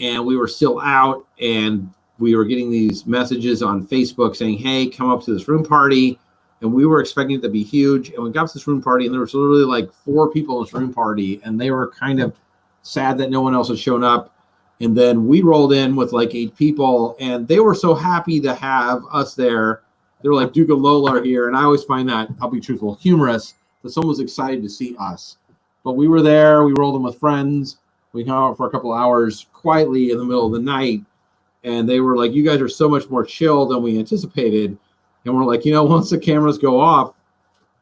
and we were still out, and we were getting these messages on Facebook saying, hey, come up to this room party. And we were expecting it to be huge. And we got to this room party, and there was literally like 4 people in this room party, and they were kind of sad that no one else had shown up. And then we rolled in with like 8 people, and they were so happy to have us there. They were like, Duke and Lola are here. And I always find that, I'll be truthful, humorous that someone was excited to see us. But we were there. We rolled in with friends. We hung out for a couple of hours quietly in the middle of the night. And they were like, you guys are so much more chill than we anticipated. And we're like, you know, once the cameras go off,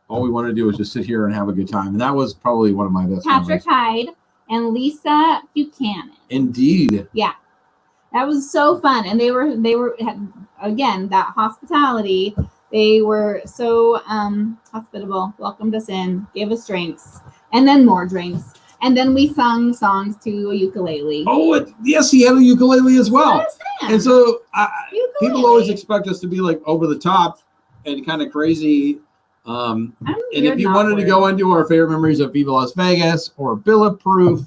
all we want to do is just sit here and have a good time. And that was probably one of my best Patrick memories. Hyde and Lisa Buchanan. Indeed. Yeah. That was so fun. And they were again, that hospitality. They were so hospitable, welcomed us in, gave us drinks, and then more drinks. And then we sung songs to a ukulele. Oh, yes, he had a ukulele as well. And so people always expect us to be like over the top and kind of crazy. And if you wanted to go into our favorite memories of Viva Las Vegas or Bulletproof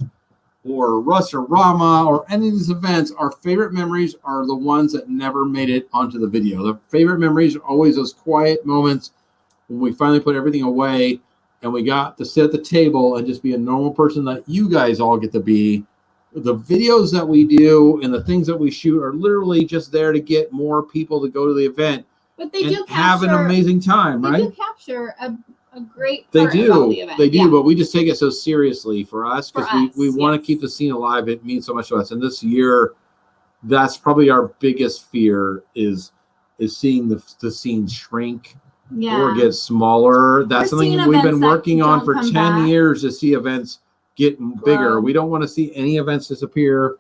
or Rush-A-Rama or any of these events, our favorite memories are the ones that never made it onto the video. The favorite memories are always those quiet moments when we finally put everything away and we got to sit at the table and just be a normal person that you guys all get to be. The videos that we do and the things that we shoot are literally just there to get more people to go to the event but they and do have an amazing time, right? They do capture a great They part about the event. They do, yeah. but we just take it so seriously for us because we want to yes. keep the scene alive. It means so much to us. And this year, that's probably our biggest fear is seeing the scene shrink or get smaller. That's something we've been working on for 10 years to see events get bigger. We don't want to see any events disappear.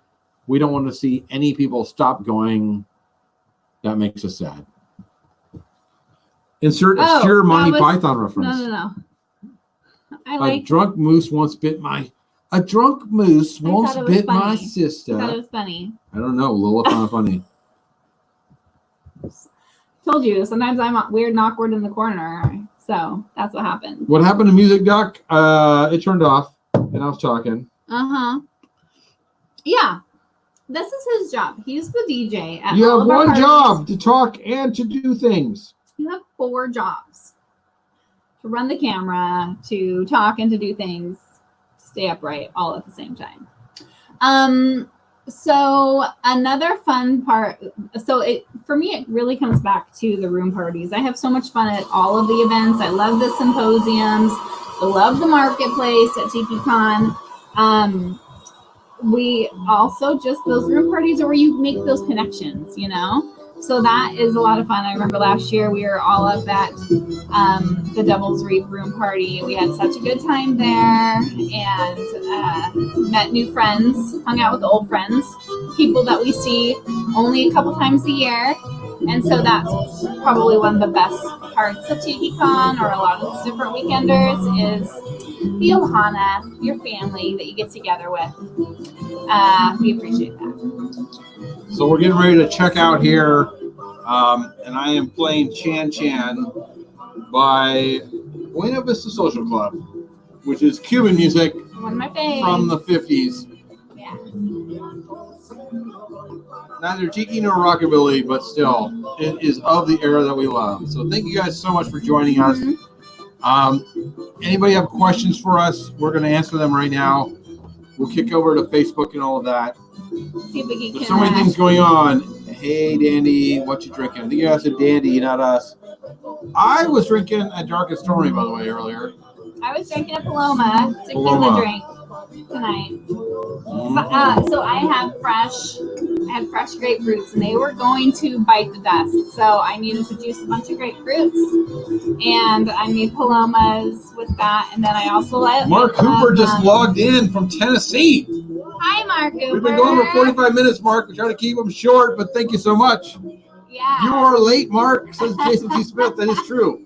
We don't want to see any people stop going. That makes us sad. Insert obscure Monty Python reference. No. A drunk moose once bit my sister. I thought it was funny. I don't know. Lola found it funny. Told you, sometimes I'm weird and awkward in the corner. So that's what happened. What happened to Music Duck? It turned off, and I was talking. Yeah. This is his job. He's the DJ at You all have of our one parties. job, to talk and to do things. You have 4 jobs. To run the camera, to talk and to do things, stay upright all at the same time. So another fun part, for me, it really comes back to the room parties. I have so much fun at all of the events. I love the symposiums. I love the marketplace at Tiki Kon. We also those room parties are where you make those connections, So that is a lot of fun. I remember last year we were all up at the Devil's Reef room party. We had such a good time there and met new friends, hung out with old friends, people that we see only a couple times a year. And so that's probably one of the best parts of Tiki Kon or a lot of these different weekenders is the ohana, your family that you get together with. We appreciate that. So we're getting ready to check out here, and I am playing Chan Chan by Buena Vista Social Club, which is Cuban music One of my faves. from the 50s. Yeah. Neither tiki nor rockabilly, but still, it is of the era that we love. So thank you guys so much for joining us. Anybody have questions for us? We're going to answer them right now. We'll kick over to Facebook and all of that. See if we can There's so many things going on. Hey, Dandy, what you drinking? I think you asked Dandy, not us. I was drinking a Dark and Stormy, by the way, earlier. I was drinking a Paloma tequila drink tonight. So I had fresh grapefruits, and they were going to bite the dust. So I needed to juice a bunch of grapefruits, and I made Palomas with that. And then I also let Mark Cooper just logged in from Tennessee. Hi, Mark Cooper. We've been going for 45 minutes, Mark. We're trying to keep them short, but thank you so much. Yeah. You are late, Mark, says Jason T. Smith. That is true.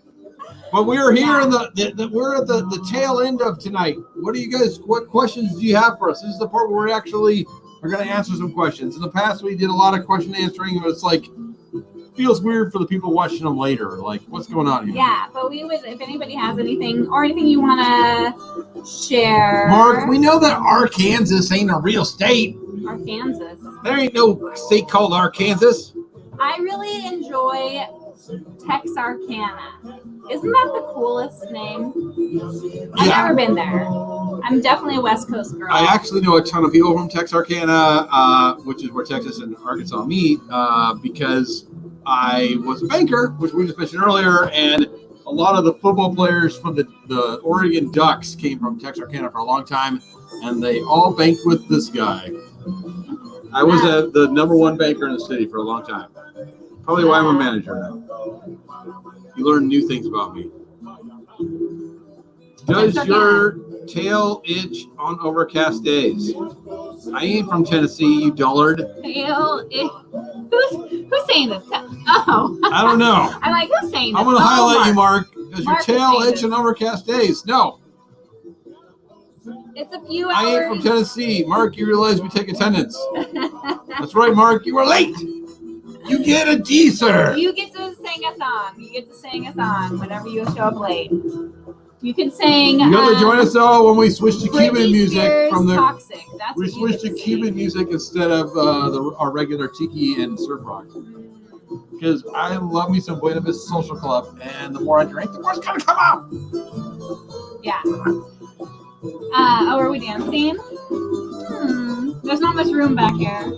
But we're here in we're at the tail end of tonight. What questions do you have for us? This is the part where we actually are going to answer some questions. In the past, we did a lot of question answering, but it's like, feels weird for the people watching them later. Like, what's going on here? Yeah, but we would, if anybody has anything you want to share. Mark, we know that Arkansas ain't a real state. Arkansas. There ain't no state called Arkansas. I really enjoy Texarkana. Isn't that the coolest name? I've never been there. I'm definitely a West Coast girl. I actually know a ton of people from Texarkana, which is where Texas and Arkansas meet, because I was a banker, which we just mentioned earlier, and a lot of the football players from the Oregon Ducks came from Texarkana for a long time, and they all banked with this guy. I was the number one banker in the city for a long time. Probably why I'm a manager now. You learn new things about me. Does your tail itch on overcast days? I ain't from Tennessee, you dullard. Tail itch. Who's saying this? Oh. I don't know. I'm like, who's saying this? I'm going to highlight you, Mark. Does your Mark tail itch on overcast days? No. It's a few hours. I ain't from Tennessee. Mark, you realize we take attendance. That's right, Mark. You were late. You get a D, sir. You get to sing a song. You get to sing a song whenever you show up late. You can sing. You got to join us all when we switch to Cuban Britney music Spears, from the. Toxic. That's We switched to Cuban music instead of our regular tiki and surf rock. Because I love me some Buena Vista Social Club, and the more I drink, the more it's gonna come out. Yeah. Are we dancing? There's not much room back here.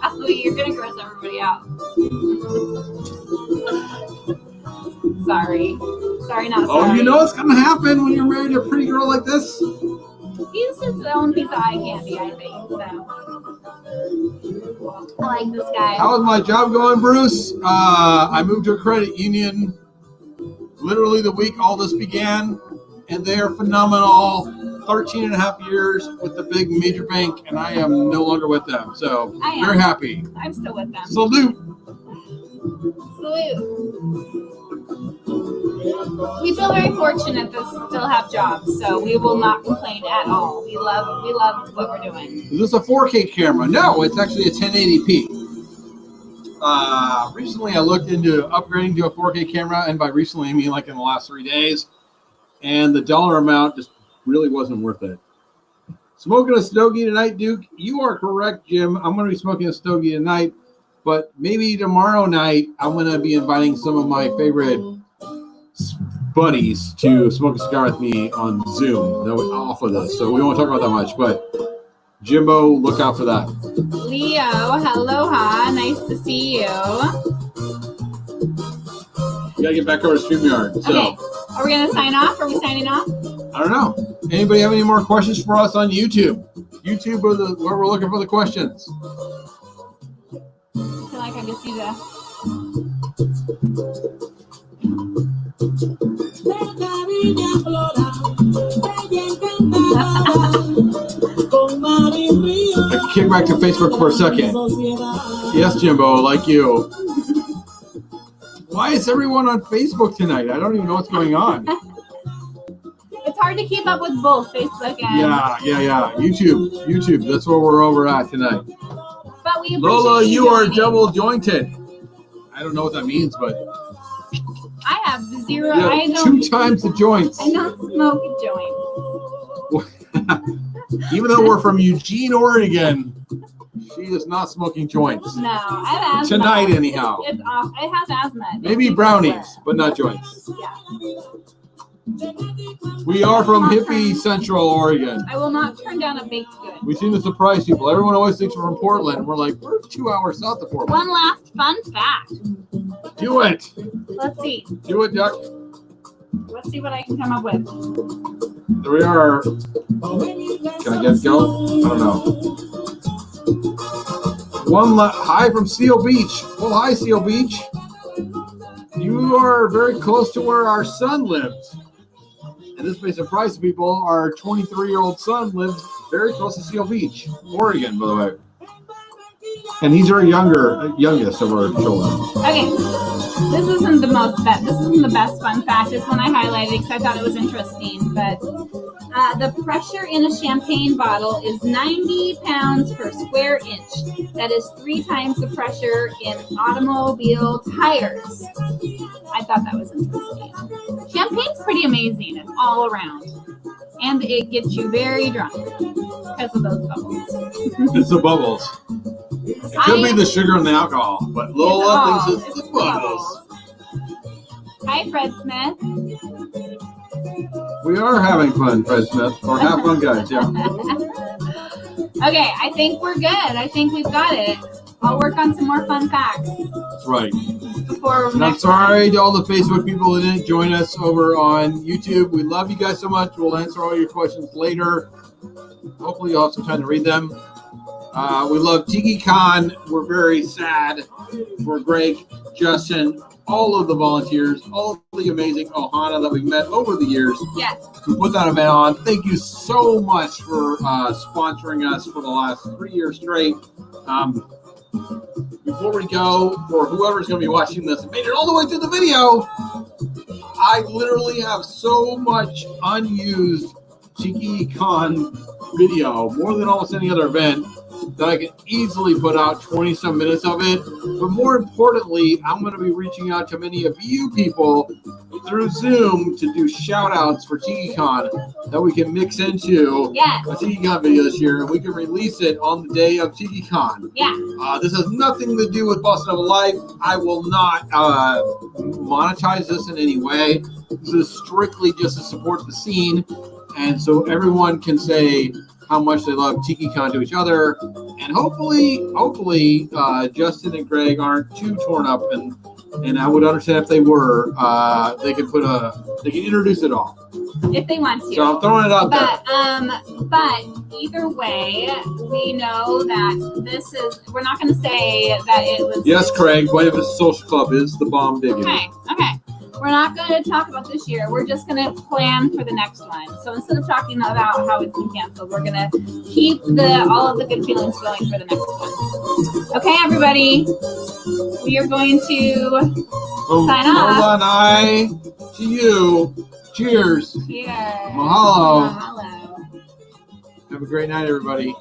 Oh, you're gonna gross everybody out. Sorry, not sorry. Oh, you know what's gonna happen when you're married to a pretty girl like this? He's his own piece of eye candy, I think. So I like this guy. How is my job going, Bruce? I moved to a credit union literally the week all this began, and they are phenomenal. 13 and a half years with the big major bank, and I am no longer with them. So very happy. I'm still with them. Salute. We feel very fortunate to still have jobs, so we will not complain at all. We love what we're doing. Is this a 4K camera? No, it's actually a 1080p. Recently, I looked into upgrading to a 4K camera, and by recently, I mean like in the last 3 days, and the dollar amount just really wasn't worth it. Smoking a stogie tonight, Duke? You are correct, Jim. I'm going to be smoking a stogie tonight, but maybe tomorrow night, I'm going to be inviting some of my favorite buddies to smoke a cigar with me on Zoom. They'll be off of this, so we won't talk about that much, but Jimbo, look out for that. Leo, aloha. Nice to see you. We gotta get back over to StreamYard. So. Okay. Are we going to sign off? Are we signing off? I don't know. Anybody have any more questions for us on YouTube? YouTube or where we're looking for the questions. I feel like I just need to. I can kick back to Facebook for a second. Yes, Jimbo, like you. Why is everyone on Facebook tonight? I don't even know what's going on. It's hard to keep up with both Facebook and Yeah. YouTube. That's where we're over at tonight. But we appreciate Lola, you are joining. double jointed. I don't know what that means, but I have zero. yeah, I don't. 2 times the joints. I don't smoke joints. Even though we're from Eugene, Oregon, she is not smoking joints. No, I have asthma. Tonight, anyhow. It's off. It has asthma. Maybe brownies, but not joints. Yeah. We are from hippie Central Oregon. I will not turn down a baked good. We seem to surprise people. Everyone always thinks we're from Portland. We're like, we're 2 hours south of Portland. One last fun fact. Do it. Let's see. Do it, Duck. Let's see what I can come up with. There we are. Can I get go? I don't know. Hi from Seal Beach. Well, hi, Seal Beach. You are very close to where our son lives. And this may surprise people. Our 23-year-old son lives very close to Seal Beach, Oregon, by the way. And he's our youngest of our children. Okay, this isn't the best fun fact. It's one I highlighted because I thought it was interesting. But the pressure in a champagne bottle is 90 pounds per square inch. That is 3 times the pressure in automobile tires. I thought that was interesting. Champagne's pretty amazing. It's all around. And it gets you very drunk because of those bubbles. It's the bubbles. It could be the sugar and the alcohol, but Lola thinks it's the bubbles. Hi, Fred Smith. We are having fun, Fred Smith. Or have fun, guys, yeah. Okay, I think we're good. I think we've got it. I'll work on some more fun facts. That's right. And I'm sorry to all the Facebook people that didn't join us over on YouTube. We love you guys so much. We'll answer all your questions later. Hopefully you'll have some time to read them. We love Tiki Kon. We're very sad for Greg, Justin, all of the volunteers, all of the amazing Ohana that we've met over the years. Yes. To put that event on. Thank you so much for sponsoring us for the last 3 years straight. Before we go, for whoever's going to be watching this and made it all the way through the video, I literally have so much unused Tiki Kon video, more than almost any other event, that I can easily put out 20-some minutes of it. But more importantly, I'm going to be reaching out to many of you people through Zoom to do shout-outs for Tiki Kon that we can mix into a Tiki Kon video this year, and we can release it on the day of Tiki Kon. Yeah. This has nothing to do with Bustin' Up a Life. I will not monetize this in any way. This is strictly just to support the scene, and so everyone can say how much they love Tiki Kon to each other, and hopefully, Justin and Greg aren't too torn up, and I would understand if they were. They can introduce it all if they want to. So I'm throwing it out there. But either way, we know that this is. We're not going to say that it was. Yes, Craig. White of Social Club is the bomb digging. Okay. We're not going to talk about this year. We're just going to plan for the next one. So instead of talking about how it's been canceled, we're going to keep all of the good feelings going for the next one. Okay, everybody. We are going to sign off. Lola and I, to you. Cheers. Cheers. Mahalo. Mahalo. Have a great night, everybody.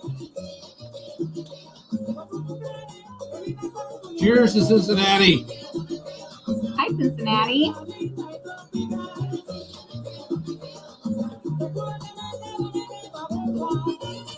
Cheers to Cincinnati. Hi, Cincinnati.